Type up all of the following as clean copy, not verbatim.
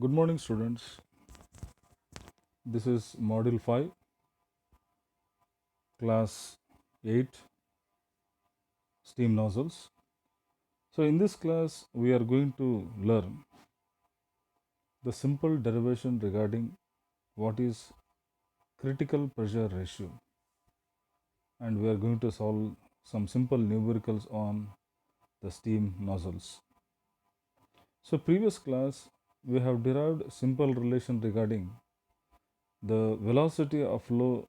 Good morning, students. This is Module 5, Class 8, Steam Nozzles. So, in this class, we are going to learn the simple derivation regarding what is critical pressure ratio, and we are going to solve some simple numericals on the steam nozzles. So, previous class, we have derived simple relation regarding the velocity of flow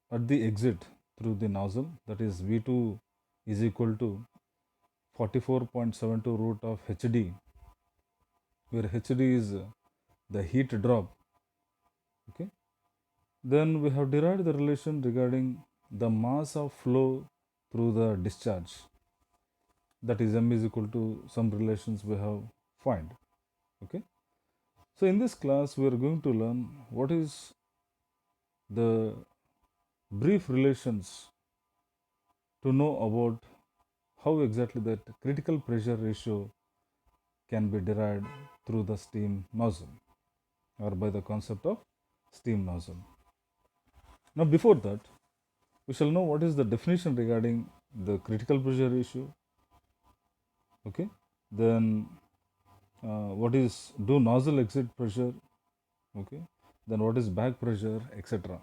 at the exit through the nozzle, that is V2 is equal to 44.72 root of HD, where HD is the heat drop. Okay. Then we have derived the relation regarding the mass of flow through the discharge, that is M is equal to some relations we have find. Okay. So in this class we are going to learn what is the brief relations to know about how exactly that critical pressure ratio can be derived through the steam nozzle or by the concept of steam nozzle. Now, before that, we shall know what is the definition regarding the critical pressure ratio. Okay, then what is do nozzle exit pressure? Okay, then what is back pressure, etc.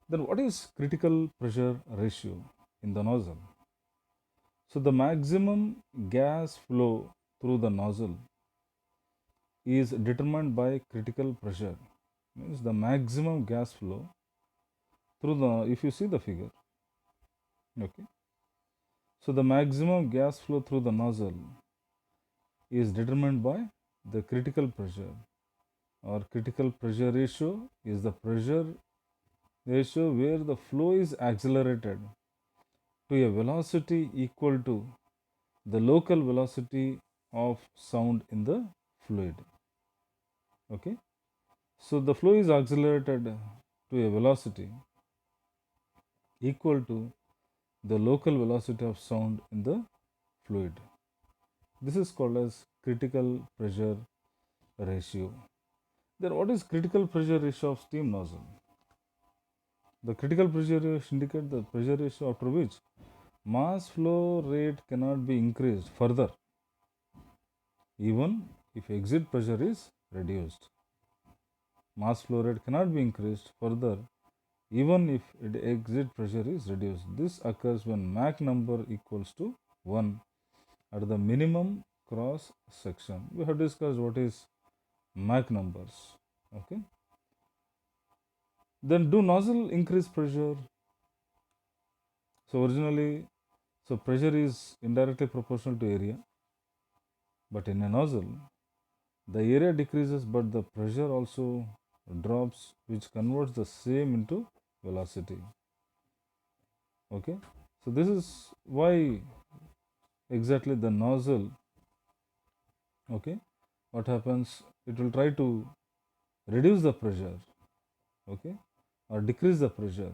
Then what is critical pressure ratio in the nozzle? So the maximum gas flow through the nozzle is determined by critical pressure. Means the maximum gas flow through the, if you see the figure, okay, so the maximum gas flow through the nozzle is determined by the critical pressure, or critical pressure ratio is the pressure ratio where the flow is accelerated to a velocity equal to the local velocity of sound in the fluid. Okay, so the flow is accelerated to a velocity equal to the local velocity of sound in the fluid. This is called as critical pressure ratio. Then what is critical pressure ratio of steam nozzle? The critical pressure ratio indicates the pressure ratio after which mass flow rate cannot be increased further even if exit pressure is reduced. Mass flow rate cannot be increased further even if exit pressure is reduced. This occurs when Mach number equals to 1 at the minimum cross section. We have discussed what is Mach numbers. Okay. Then do nozzle increase pressure? So originally, so pressure is indirectly proportional to area, but in a nozzle, the area decreases but the pressure also drops, which converts the same into velocity. Okay, so this is why exactly the nozzle, okay, what happens, it will try to reduce the pressure, okay, or decrease the pressure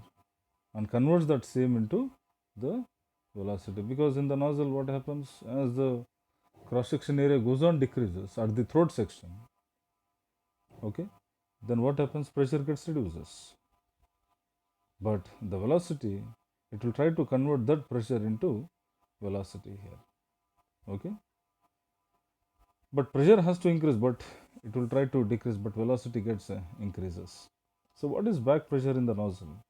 and converts that same into the velocity, because in the nozzle what happens, as the cross section area goes on decreases at the throat section, okay, then what happens, pressure gets reduces, but the velocity, it will try to convert that pressure into velocity here. Okay, but pressure has to increase, but it will try to decrease, but velocity gets increases. So what is back pressure in the nozzle?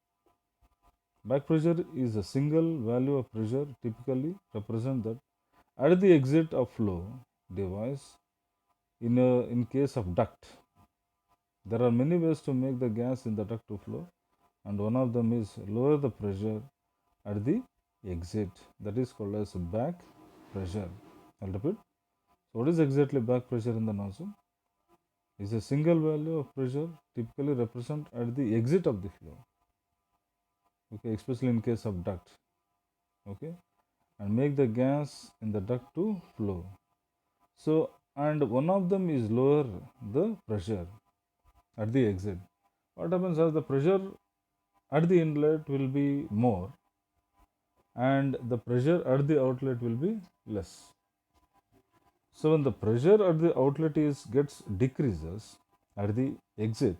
Back pressure is a single value of pressure, typically represent that at the exit of flow device. In case of duct, there are many ways to make the gas in the duct to flow, and one of them is lower the pressure at the exit, that is called as back pressure. I'll repeat. So what is exactly back pressure in the nozzle? Is a single value of pressure, typically represent at the exit of the flow. Okay, especially in case of duct. Okay, and make the gas in the duct to flow. So, and one of them is lower the pressure at the exit. What happens, as the pressure at the inlet will be more and the pressure at the outlet will be less. So when the pressure at the outlet is gets decreases at the exit,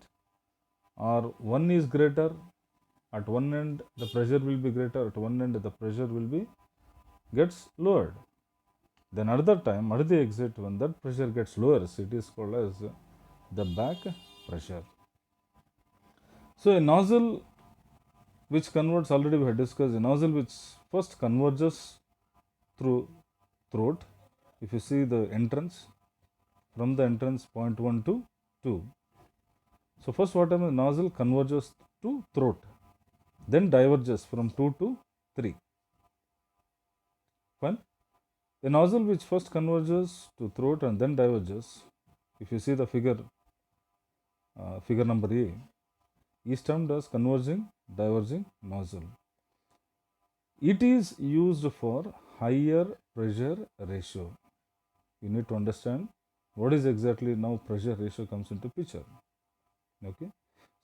or one is greater at one end, the pressure will be greater at one end, the pressure will be gets lowered. Then another time at the exit, when that pressure gets lower, it is called as the back pressure. So a nozzle which converts, already we have discussed, a nozzle which first converges through throat. If you see the entrance, from the entrance point 1 to 2. So first what happens, nozzle converges to throat, then diverges from 2 to 3. Fine. A nozzle which first converges to throat and then diverges, if you see the figure, figure number A, is termed as converging diverging nozzle. It is used for higher pressure ratio. You need to understand what is exactly now pressure ratio comes into picture. Okay.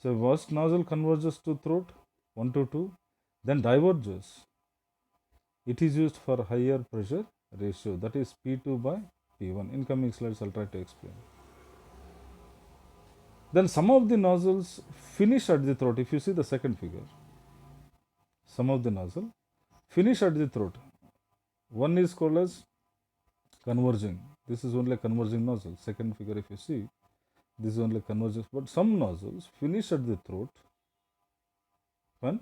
So first nozzle converges to throat 1 to 2, then diverges. It is used for higher pressure ratio, that is P2 by P1. In coming slides I'll try to explain. Then some of the nozzles finish at the throat. If you see the second figure, some of the nozzle finish at the throat. One is called as converging. This is only a converging nozzle. Second figure, if you see, this is only convergence. But some nozzles finish at the throat, fine,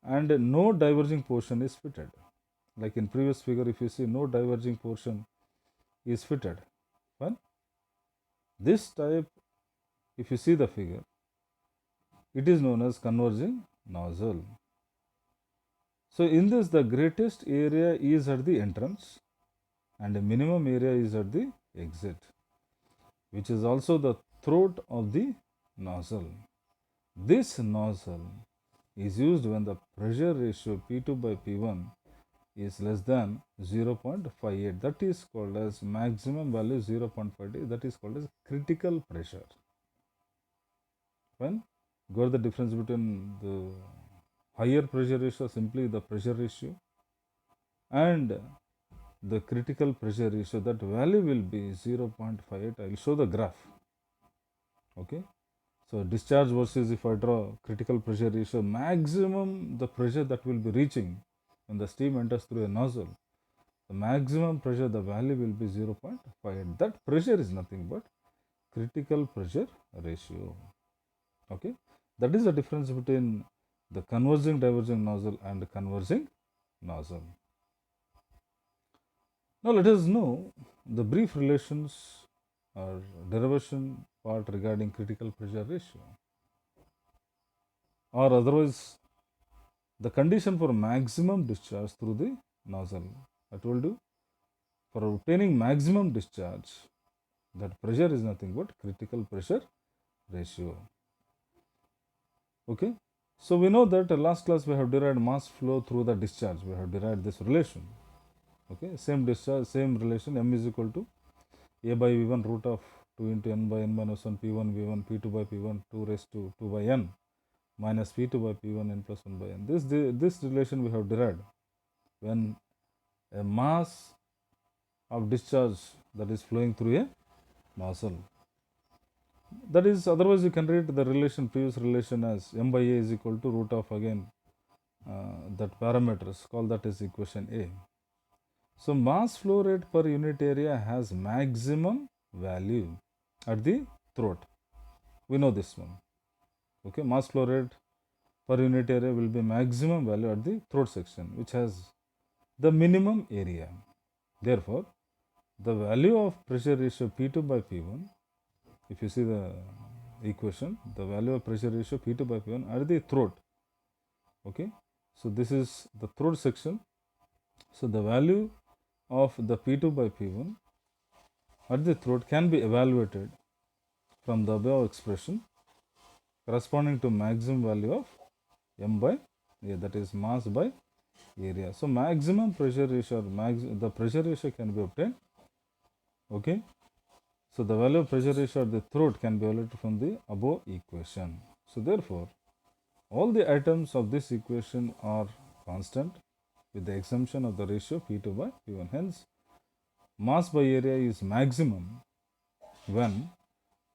and no diverging portion is fitted. Like in previous figure, if you see, no diverging portion is fitted. Fine. This type, if you see the figure, it is known as converging nozzle. So in this, the greatest area is at the entrance and the minimum area is at the exit, which is also the throat of the nozzle. This nozzle is used when the pressure ratio P2 by P1 is less than 0.58. That is called as maximum value 0.58. That is called as critical pressure. When got the difference between the higher pressure ratio, simply the pressure ratio, and the critical pressure ratio, that value will be 0.58. I will show the graph. Okay. So discharge versus, if I draw critical pressure ratio, maximum the pressure that will be reaching when the steam enters through a nozzle, the maximum pressure, the value will be 0.58. That pressure is nothing but critical pressure ratio. Okay. That is the difference between the converging diverging nozzle and the converging nozzle. Now let us know the brief relations or derivation part regarding critical pressure ratio, or otherwise the condition for maximum discharge through the nozzle. I told you, for obtaining maximum discharge, that pressure is nothing but critical pressure ratio. Okay. So we know that last class we have derived mass flow through the discharge. We have derived this relation. Okay. Same discharge, same relation, m is equal to a by v1 root of 2 into n by n minus 1 p1 v1 p2 by p1 2 raised to 2 by n minus p2 by p1 n plus 1 by n. This relation we have derived when a mass of discharge that is flowing through a nozzle. That is, otherwise you can read the relation, previous relation, as m by a is equal to root of, again, that parameters, call that as equation A. So mass flow rate per unit area has maximum value at the throat. We know this one. Okay, mass flow rate per unit area will be maximum value at the throat section, which has the minimum area. Therefore, the value of pressure ratio P2 by P1, if you see the equation, the value of pressure ratio P2 by P1 at the throat. Okay, so this is the throat section. So the value of the P2 by P1 at the throat can be evaluated from the above expression corresponding to maximum value of m by a, that is mass by area. So maximum pressure ratio, the pressure ratio can be obtained. Okay. So the value of pressure ratio at the throat can be evaluated from the above equation. So therefore, all the items of this equation are constant with the exemption of the ratio P2 by P1. Hence, mass by area is maximum when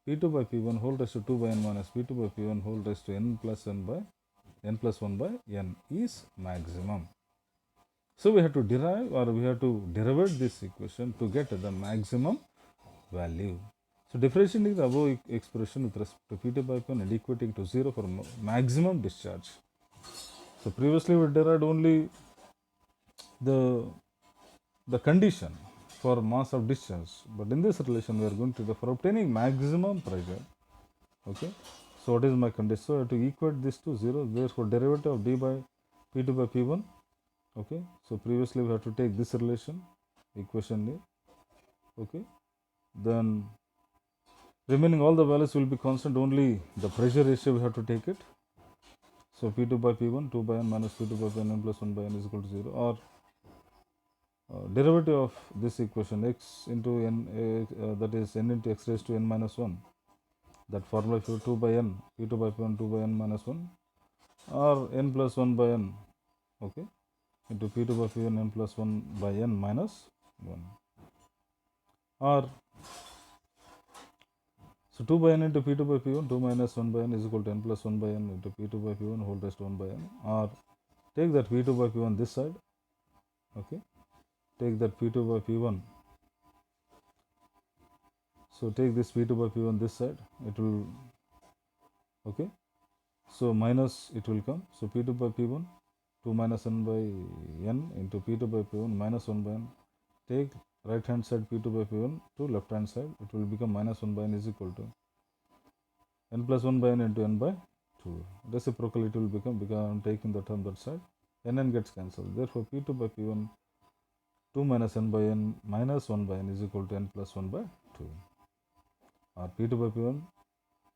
P2 by P1 whole raised to 2 by n minus P2 by P1 whole raised to n plus plus 1 by n is maximum. So we have to derive or we have to derivate this equation to get the maximum value. So differentiating the above expression with respect to P2 by P1 and equating to 0 for maximum discharge. So previously we derived only the condition for mass of discharge, but in this relation we are going to for obtaining maximum pressure. Okay, so what is my condition? So I have to equate this to 0. Therefore derivative of d by P2 by P1. Okay, so previously we have to take this relation, equation A. Okay, then remaining all the values will be constant, only the pressure ratio we have to take it. So P2 by P1 2 by n minus P2 by P1 n plus 1 by n is equal to 0, or derivative of this equation x into n, that is n into x raised to n minus 1, that formula for 2 by n, P2 by P1 2 by n minus 1, or n plus 1 by n, okay, into P2 by P1 n plus 1 by n minus 1, or so 2 by n into P2 by P1 2 minus 1 by n is equal to n plus 1 by n into P2 by P1 whole raised to 1 by n, or take that P2 by P1 this side, okay, take that P2 by P1, so take this P2 by P1 this side, it will, okay, so minus it will come, so P2 by P1 2 minus n by n into P2 by P1 minus 1 by n, take right hand side P2 by P1 to left hand side, it will become minus 1 by n is equal to n plus 1 by n into n by 2. Reciprocal it will become, because I am taking the term that side, n gets cancelled. Therefore P2 by P1 2 minus n by n minus 1 by n is equal to n plus 1 by 2, or P2 by P1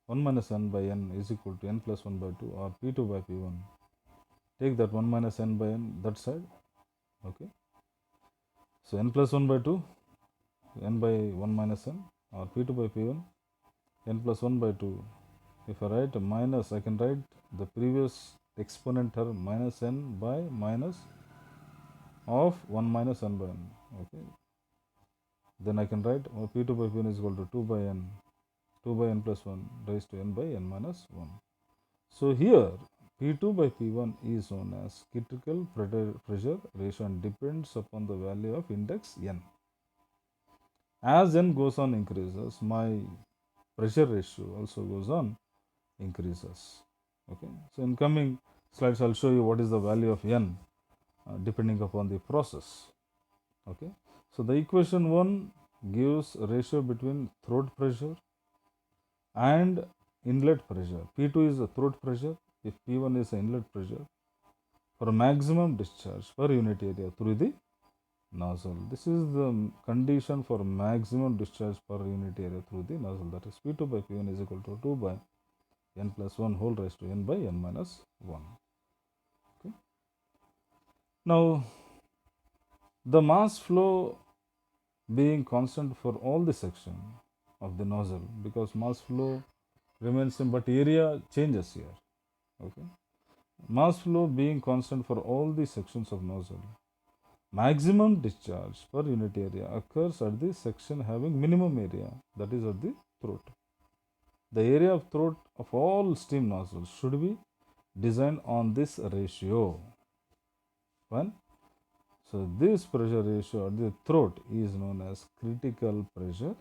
1 minus n by n is equal to n plus 1 by 2, or P2 by P1, take that 1 minus n by n that side, okay, so n plus 1 by 2 n by 1 minus n, or P2 by P1 n plus 1 by 2. If I write a minus, I can write the previous exponent term minus n by minus of 1 minus n by n, okay, then I can write P2 by P1 is equal to 2 by n plus 1 raised to n by n minus 1. So here P2 by P1 is known as critical pressure ratio and depends upon the value of index n. As n goes on increases, my pressure ratio also goes on increases. Okay, so in coming slides I'll show you what is the value of n depending upon the process. Okay, so the equation 1 gives a ratio between throat pressure and inlet pressure. P2 is the throat pressure, if P1 is the inlet pressure, for maximum discharge per unit area through the nozzle. This is the condition for maximum discharge per unit area through the nozzle, that is P2 by P1 is equal to 2 by n plus 1 whole raised to n by n minus 1. Okay. Now the mass flow being constant for all the section of the nozzle, because mass flow remains same but area changes here. Okay, mass flow being constant for all the sections of nozzle, maximum discharge per unit area occurs at the section having minimum area, that is at the throat. The area of throat of all steam nozzles should be designed on this ratio. One, so this pressure ratio at the throat is known as critical pressure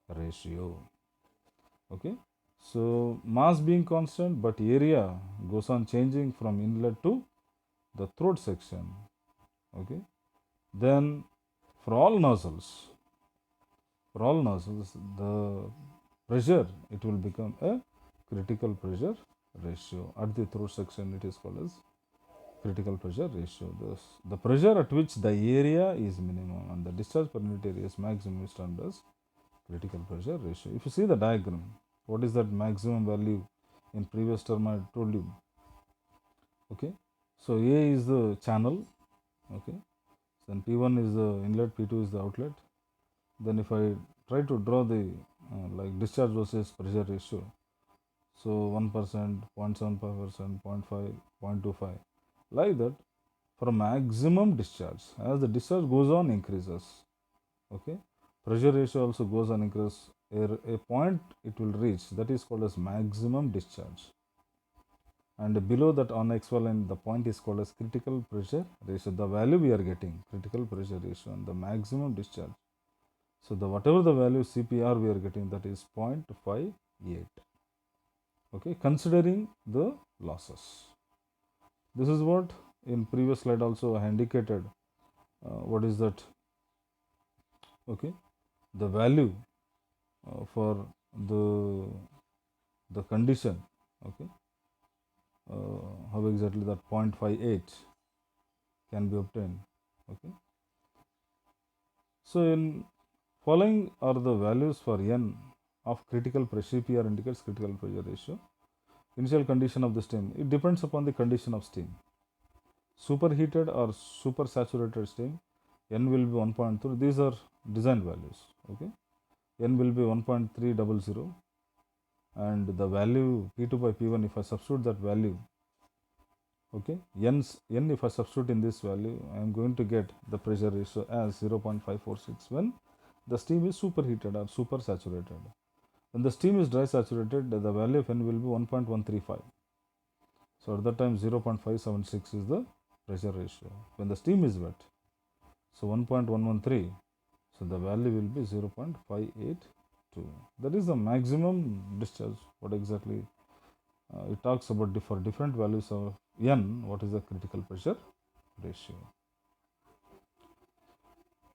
ratio. Okay, so mass being constant but area goes on changing from inlet to the throat section. Okay, then for all nozzles, the pressure, it will become a critical pressure ratio. At the throat section it is called as critical pressure ratio. The pressure at which the area is minimum and the discharge per unit area is maximum is termed as critical pressure ratio. If you see the diagram, what is that maximum value in previous term I told you? Okay, so A is the channel, okay, then P1 is the inlet, P2 is the outlet. Then if I try to draw the like discharge versus pressure ratio, so 1%, 0.75%, 0.5, 0.25, like that, for maximum discharge, as the discharge goes on increases, Okay, pressure ratio also goes on increase. A point it will reach that is called as maximum discharge, and below that on XY line the point is called as critical pressure ratio. The value we are getting critical pressure ratio and the maximum discharge. So the whatever the value CPR we are getting, that is 0.58. Okay, considering the losses. This is what in previous slide also I indicated. What is that? Okay, the value for the the condition. Okay, how exactly that 0.58 can be obtained. Okay, so in following are the values for n of critical pressure. CPR indicates critical pressure ratio. Initial condition of the steam, it depends upon the condition of steam. Superheated or super saturated steam, n will be 1.3. These are design values. Okay, n will be 1.300, and the value P2 by P1, if I substitute that value, okay, n if I substitute in this value, I am going to get the pressure ratio as 0.546 when the steam is superheated or super saturated. When the steam is dry saturated, the value of n will be 1.135. So at that time 0.576 is the pressure ratio. When the steam is wet, so 1.113, so the value will be 0.582. That is the maximum discharge. What exactly it talks about for different values of n, what is the critical pressure ratio.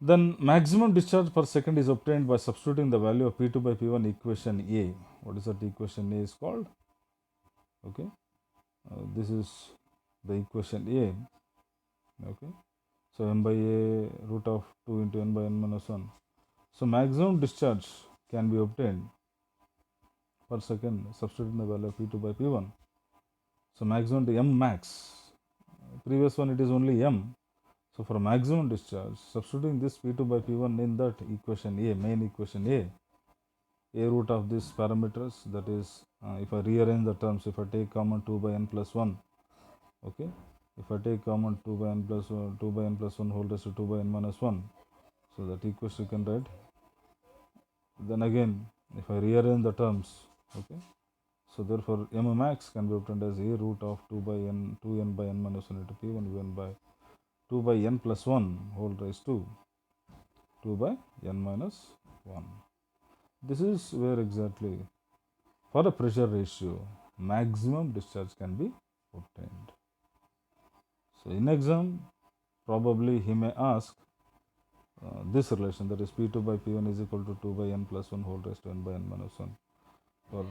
Then maximum discharge per second is obtained by substituting the value of P2 by P1 equation A. What is that equation A is called? Okay, this is the equation A. Okay, so m by a root of 2 into n by n minus 1. So maximum discharge can be obtained per second substituting the value of P2 by P1. So maximum to m max. Previous one it is only m. So for maximum discharge, substituting this P2 by P1 in that equation A, main equation A root of these parameters, that is, if I rearrange the terms, if I take common 2 by n plus 1, okay, if I take common 2 by n plus 1, 2 by n plus 1 whole raised to 2 by n minus 1, so that equation you can write. Then again, if I rearrange the terms, okay, so therefore m max can be obtained as A root of 2 by n, 2n by n minus 1 into P1 Vn by 2 by n plus 1 whole raised to 2 by n minus 1. This is where exactly for a pressure ratio maximum discharge can be obtained. So in exam probably he may ask this relation, that is P2 by P1 is equal to 2 by n plus 1 whole raised to n by n minus 1. For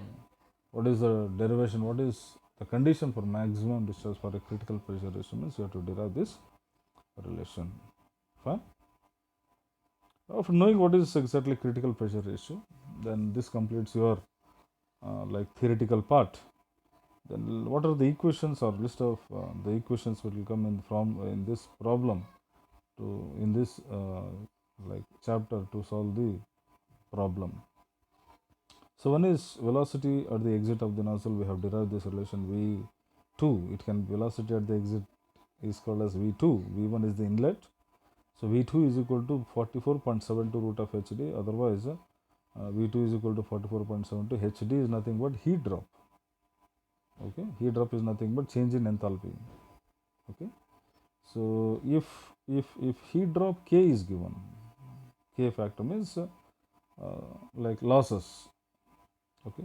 what is the derivation, what is the condition for maximum discharge for a critical pressure ratio, means you have to derive this relation. Fine. After knowing what is exactly critical pressure ratio, then this completes your like theoretical part. Then what are the equations or list of the equations will come in from in this problem to in this like chapter to solve the problem. So one is velocity at the exit of the nozzle. We have derived this relation V2. It can velocity at the exit is called as V2. V1 is the inlet. So V2 is equal to 44.72 root of HD. Otherwise, V2 is equal to 44.72. HD is nothing but heat drop. Okay, heat drop is nothing but change in enthalpy. Okay, so if heat drop K is given, K factor means like losses. Okay,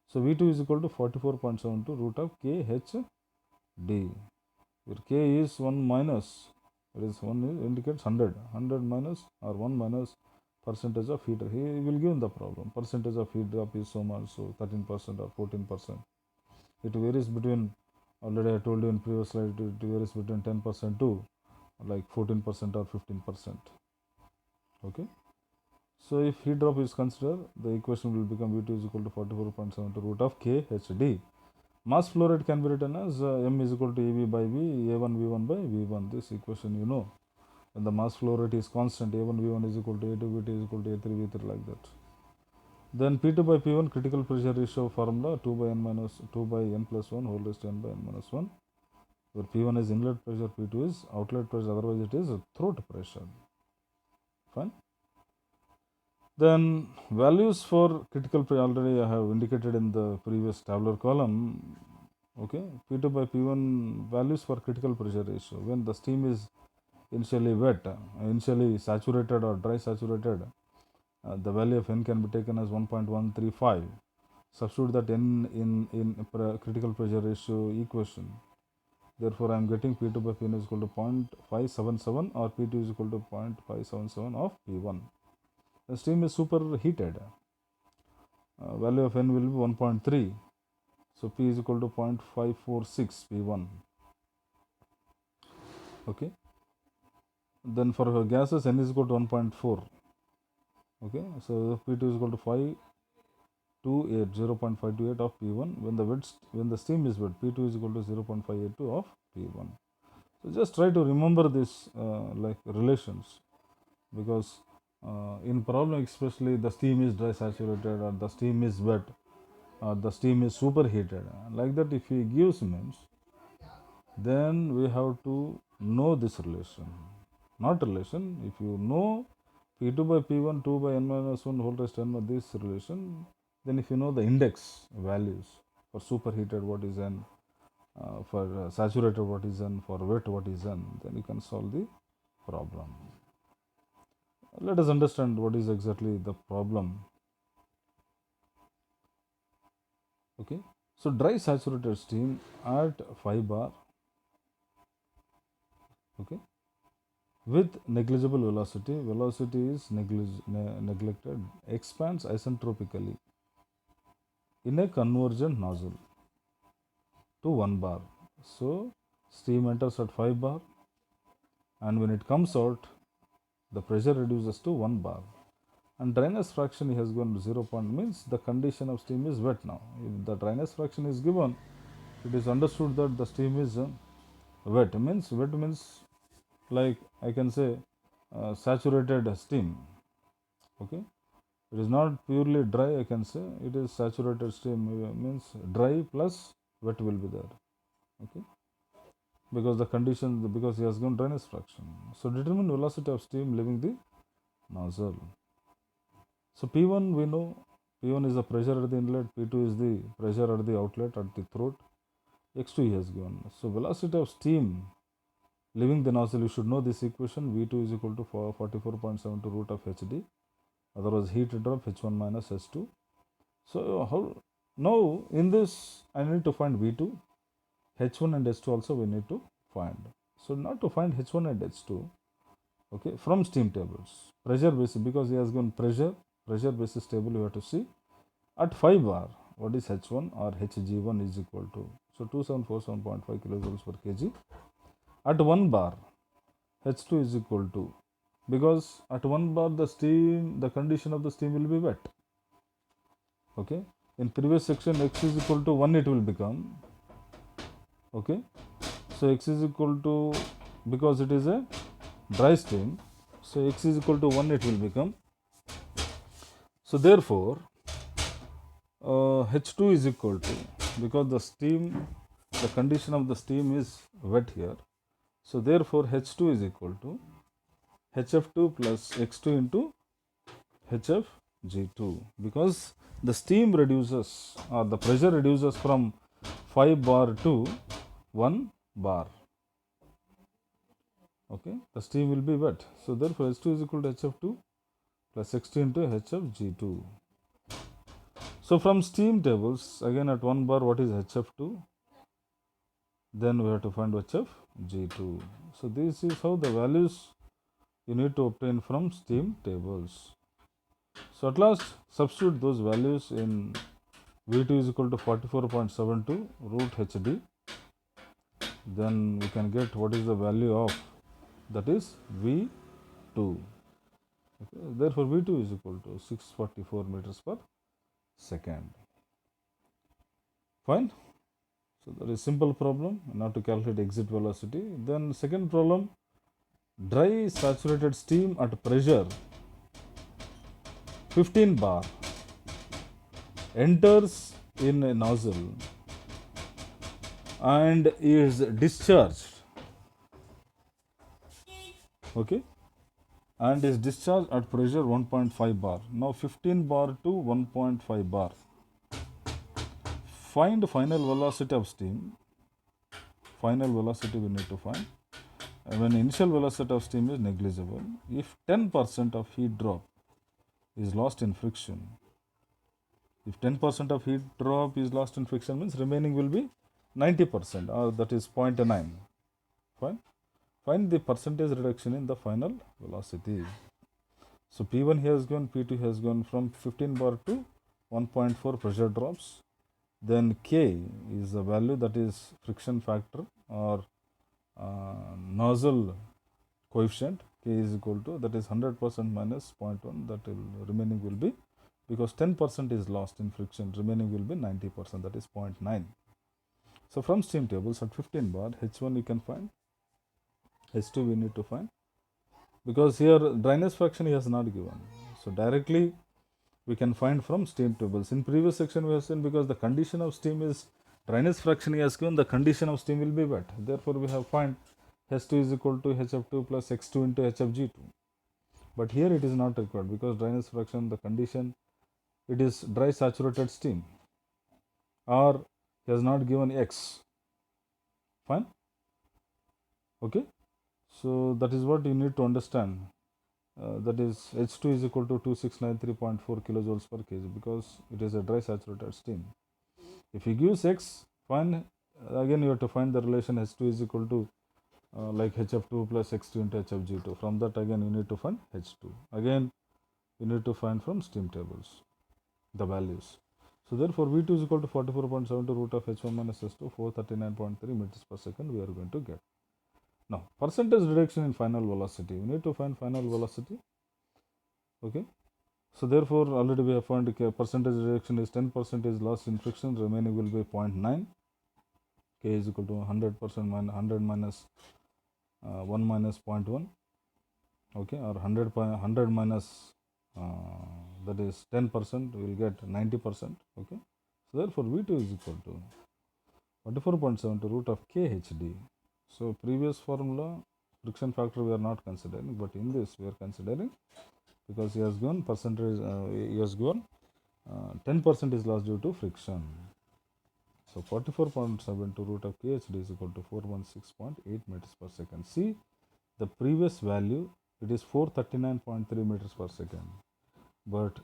so V2 is equal to 44.72 root of KHD, where K is 1 minus, it is 1 indicates 100 minus or 1 minus percentage of heat. He will give the problem. Percentage of heat drop is so much, so 13% or 14%. It varies between, already I told you in previous slide, it varies between 10% to like 14% or 15%. Okay. So if heat drop is considered, the equation will become V2 is equal to 44.72 root of KHD. Mass flow rate can be written as M is equal to AV by V, A1 V1 by V1. This equation you know. When the mass flow rate is constant, A1 V1 is equal to A2 V2 is equal to A3 V3 like that. Then P2 by P1 critical pressure ratio formula 2 by n minus 2 by n plus 1 whole raised to n by n minus 1, where P1 is inlet pressure, P2 is outlet pressure, otherwise it is throat pressure. Fine. Then values for critical pressure already I have indicated in the previous tabular column. Okay, P2 by P1 values for critical pressure ratio when the steam is initially wet, initially saturated or dry saturated. The value of n can be taken as 1.135. Substitute that n in critical pressure ratio equation. Therefore, I am getting P2 by P1 is equal to 0.577 or P2 is equal to 0.577 of P1. The steam is superheated. Value of n will be 1.3. So P is equal to 0.546 P1. Okay. Then for gases, n is equal to 1.4. Okay. So P2 is equal to 528, 0.528 of P1. When the steam is wet, P2 is equal to 0.582 of P1. So just try to remember this like relations, because in problem especially the steam is dry saturated or the steam is wet or the steam is superheated. Like that if he gives means, then we have to know this relation. Not relation, if you know P2 by P1, 2 by n minus 1 whole raised to n, this relation, then if you know the index values for superheated what is n, for saturated what is n, for wet what is n, then you can solve the problem. Let us understand what is exactly the problem. Okay, so dry saturated steam at 5 bar, okay, with negligible velocity is neglected, expands isentropically in a convergent nozzle to 1 bar. So steam enters at 5 bar, and when it comes out, the pressure reduces to 1 bar, and dryness fraction has gone to 0 point, means the condition of steam is wet now. If the dryness fraction is given, it is understood that the steam is wet means like I can say saturated steam. Okay, it is not purely dry, I can say it is saturated steam, means dry plus wet will be there. Okay, because the condition, because he has given dryness fraction. So determine velocity of steam leaving the nozzle. So P1 we know, P1 is the pressure at the inlet, P2 is the pressure at the outlet at the throat, X2 he has given. So velocity of steam leaving the nozzle, you should know this equation, V2 is equal to 44.72 root of Hd, otherwise heat drop H1 minus H2. So how, now in this I need to find V2, H1 and H2 also we need to find. So not to find H1 and H2, okay, from steam tables, pressure basis, because he has given pressure basis table, you have to see at 5 bar what is H1 or Hg1 is equal to, so 2747.5 kilojoules per kg. At 1 bar H2 is equal to, because at 1 bar the steam, the condition of the steam will be wet. Okay, in previous section x is equal to 1 it will become. Okay, so x is equal to, because it is a dry steam, so x is equal to 1 it will become. So therefore H2 is equal to, because the steam, the condition of the steam is wet here, so therefore H2 is equal to HF2 plus X2 into HFG2, because the steam reduces or the pressure reduces from 5 bar to 1 bar. Okay, the steam will be wet, so therefore H2 is equal to HF2 plus X2 into HFG2. So from steam tables, again at 1 bar what is HF2, then we have to find HFG2. So this is how the values you need to obtain from steam tables. So at last substitute those values in V2 is equal to 44.72 root Hd, then we can get what is the value of, that is V2. Okay. Therefore V2 is equal to 644 meters per second. Fine. So that is simple problem, now to calculate exit velocity. Then second problem, dry saturated steam at pressure 15 bar enters in a nozzle and is discharged. Okay, and is discharged at pressure 1.5 bar. Now 15 bar to 1.5 bar. Find final velocity of steam. Final velocity we need to find. When initial velocity of steam is negligible, if 10% of heat drop is lost in friction, if 10% of heat drop is lost in friction means remaining will be 90%, or that is 0.9. Fine. Find the percentage reduction in the final velocity. So P1 has gone, P2 has gone from 15 bar to 1.4 pressure drops. Then K is the value, that is friction factor or nozzle coefficient. K is equal to, that is 100% minus 0.1, that will, remaining will be, because 10% is lost in friction, remaining will be 90%, that is 0.9. So from steam tables at 15 bar, H1 you can find, H2 we need to find, because here dryness fraction he has not given. So directly we can find from steam tables. In previous section we have seen, because the condition of steam is dryness fraction he has given, the condition of steam will be wet. Therefore we have find H2 is equal to HF2 plus X2 into HFG2. But here it is not required, because dryness fraction, the condition, it is dry saturated steam, or he has not given X. Fine. Okay. So that is what you need to understand. That is H2 is equal to 2693.4 kilojoules per kg, because it is a dry saturated steam. If he gives X, find, again you have to find the relation H2 is equal to like HF2 plus X2 into HFG2. From that again you need to find H2. Again you need to find from steam tables the values. So therefore V2 is equal to 44.72 root of H1 minus H2, 439.3 meters per second we are going to get. Now percentage reduction in final velocity, we need to find final velocity. Okay. So therefore already we have found percentage reduction is 10% is loss in friction, remaining will be 0.9. K is equal to 100% 100 minus 1 minus 0.1. Okay, or 100 minus that is 10%, we will get 90%. Okay, so therefore V2 is equal to 44.72 root of KHD. So previous formula friction factor we are not considering, but in this we are considering, because he has given percentage, he has given 10% is lost due to friction. So 44.72 root of KHD is equal to 416.8 meters per second. See the previous value, it is 439.3 meters per second. But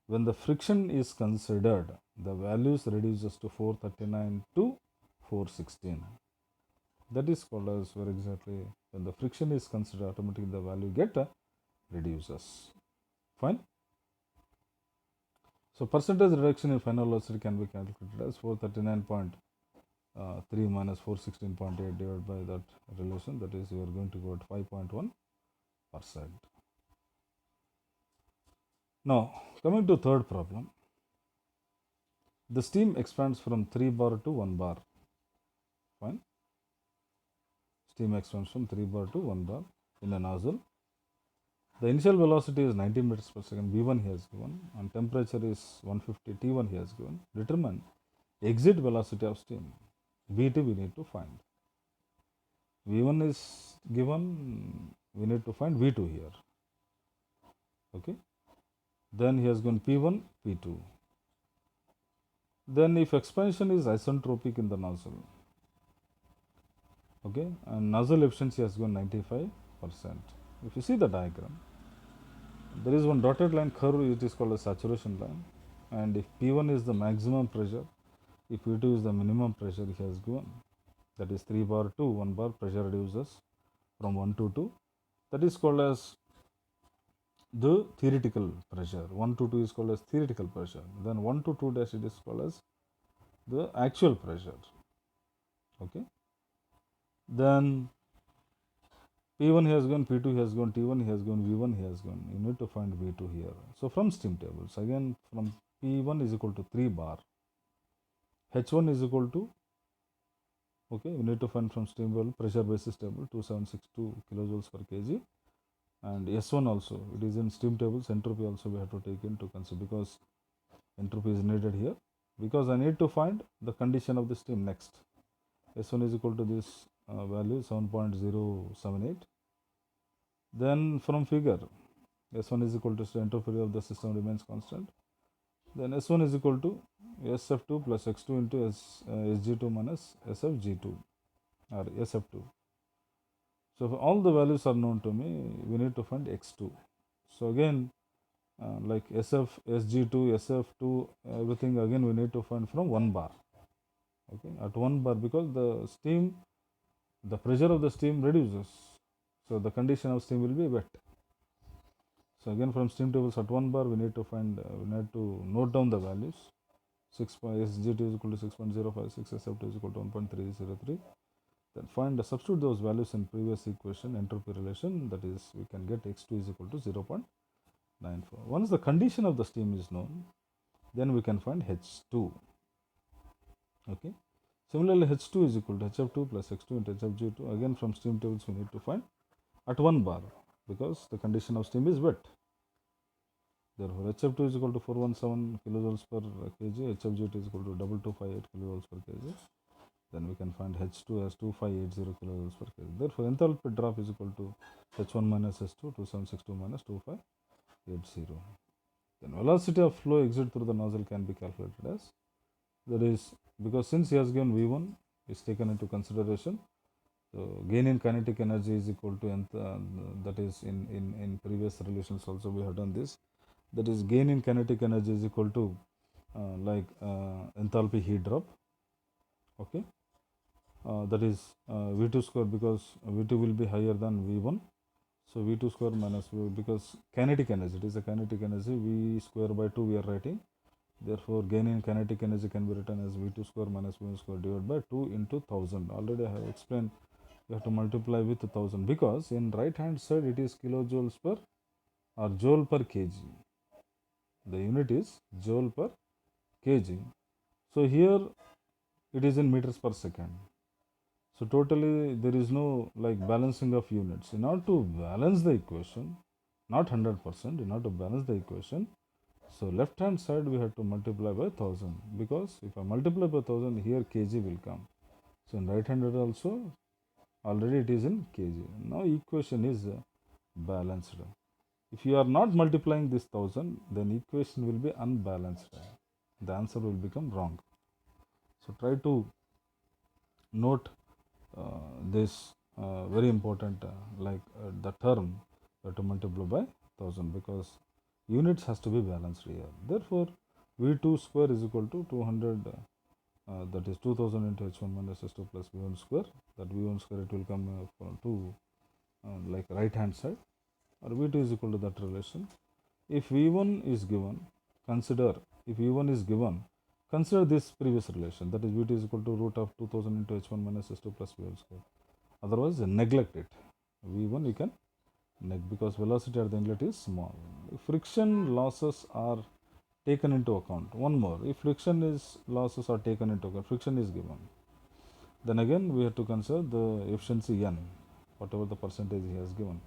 when the friction is considered, the values reduces to 439 to 416. That is called as, where exactly when the friction is considered, automatically the value get reduces. Fine. So percentage reduction in final velocity can be calculated as 439.3 minus 416.8 divided by that relation, that is you are going to get 5.1%. Now coming to third problem, the steam expands from 3 bar to 1 bar. Fine. Steam expands from 3 bar to 1 bar in a nozzle. The initial velocity is 90 meters per second, V1 he has given, and temperature is 150, T1 he has given. Determine exit velocity of steam, V2 we need to find. V1 is given, we need to find V2 here. Okay. Then he has given P1, P2. Then if expansion is isentropic in the nozzle, okay, and nozzle efficiency has given 95%. If you see the diagram, there is one dotted line curve, it is called a saturation line, and if P1 is the maximum pressure, if P2 is the minimum pressure, he has given, that is 3 bar to 1 bar, pressure reduces from 1 to 2, that is called as the theoretical pressure. 1 to 2 is called as theoretical pressure, then 1 to 2 dash it is called as the actual pressure. Okay, then P1 has gone, P2 has gone, T1 has gone, V1 has gone. You need to find V2 here. So from steam tables, again from P1 is equal to 3 bar, H1 is equal to, okay, we need to find from steam table, pressure basis table, 2762 kilojoules per kg, and S1 also, it is in steam tables, entropy also we have to take into consideration, because entropy is needed here, because I need to find the condition of the steam next. S1 is equal to this value 7.078, Then from figure, S1 is equal to entropy of the system remains constant. Then S1 is equal to SF2 plus X2 into SG2 minus SFG2 or SF2. So if all the values are known to me, we need to find X2. So again, like SF, SG2, SF2, everything again we need to find from 1 bar. Okay, at 1 bar, because the pressure of the steam reduces. So the condition of steam will be wet. So again from steam tables at 1 bar we need to note down the values. SG2 is equal to 6.056, SF2 is equal to 1.303. Then substitute those values in previous equation entropy relation, that is we can get X2 is equal to 0.94. Once the condition of the steam is known, then we can find H2. Okay. Similarly, H2 is equal to HF2 plus X2 into HFG2. Again from steam tables we need to find at 1 bar, because the condition of steam is wet. Therefore, HF2 is equal to 417 kilojoules per kg, HFG2 is equal to 2258 kilojoules per kg. Then we can find H2 as 2580 kilojoules per kg. Therefore, enthalpy drop is equal to H1 minus H2, 2762 minus 2580. Then velocity of flow exit through the nozzle can be calculated as, that is, because since he has given V1 is taken into consideration, so gain in kinetic energy is equal to that is in previous relations also we have done this, that is gain in kinetic energy is equal to enthalpy heat drop. Okay, that is V2 square, because V2 will be higher than V1. So V2 square minus V, because kinetic energy, it is a kinetic energy, V square by 2 we are writing. Therefore, gain in kinetic energy can be written as V2 square minus V1 square divided by 2 into 1000. Already I have explained, you have to multiply with 1000, because in right hand side it is kilojoules per or joule per kg. The unit is joule per kg. So here it is in meters per second. So totally there is no balancing of units. In order to balance the equation, not 100%, in order to balance the equation, so left hand side we have to multiply by 1000, because if I multiply by 1000, here kg will come. So in right hand also already it is in kg. Now equation is balanced. If you are not multiplying this 1000, then equation will be unbalanced. The answer will become wrong. So try to note this very important, the term to multiply by 1000, because units has to be balanced here. Therefore, V2 square is equal to 200, that is 2000 into H1 minus H2 plus V1 square. That V1 square it will come to right hand side, or V2 is equal to that relation. If V1 is given, consider this previous relation, that is V2 is equal to root of 2000 into H1 minus H2 plus V1 square. Otherwise, neglect it. V1 you can neglect, because velocity at the inlet is small. If friction losses are taken into account, one more, if losses are taken into account, friction is given, then again we have to consider the efficiency N, whatever the percentage he has given,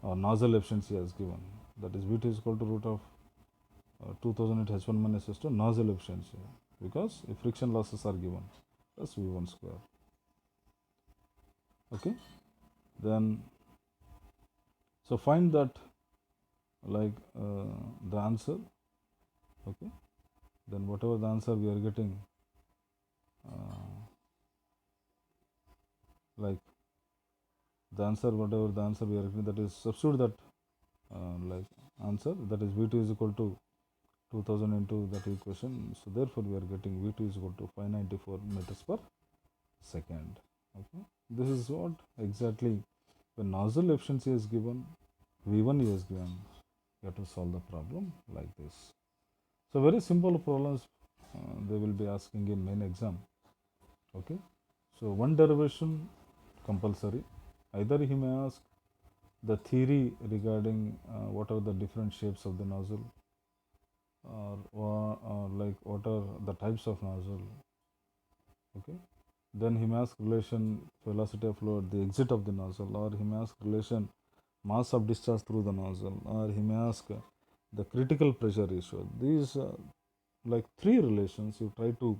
or nozzle efficiency has given, that is V2 is equal to root of 2000 into H1 minus H2 nozzle efficiency, because if friction losses are given, plus V1 square. Okay, then so find that the answer. Okay, then whatever the answer we are getting, the answer whatever the answer we are getting, that is substitute that answer, that is V2 is equal to 2000 into that equation. So therefore we are getting V2 is equal to 594 meters per second. Okay, this is what exactly when nozzle efficiency is given, V1 is given, you have to solve the problem like this. So very simple problems they will be asking in main exam. Okay, so one derivation compulsory. Either he may ask the theory regarding what are the different shapes of the nozzle, or what are the types of nozzle. Okay, then he may ask relation velocity of flow at the exit of the nozzle, or he may ask relation mass of discharge through the nozzle, or he may ask the critical pressure ratio. These three relations you try to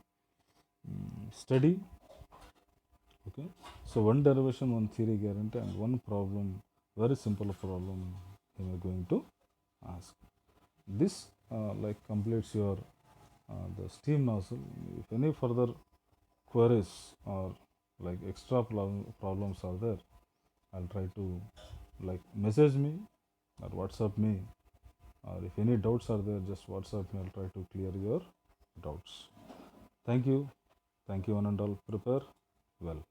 study. Okay, so one derivation, one theory guarantee, and one problem Very simple problem he may going to ask. This like completes your the steam nozzle. If any further queries or like extra problems are there, I'll try to like message me or WhatsApp me, or if any doubts are there, just WhatsApp me. I'll try to clear your doubts. Thank you. Thank you, one and all. Prepare well.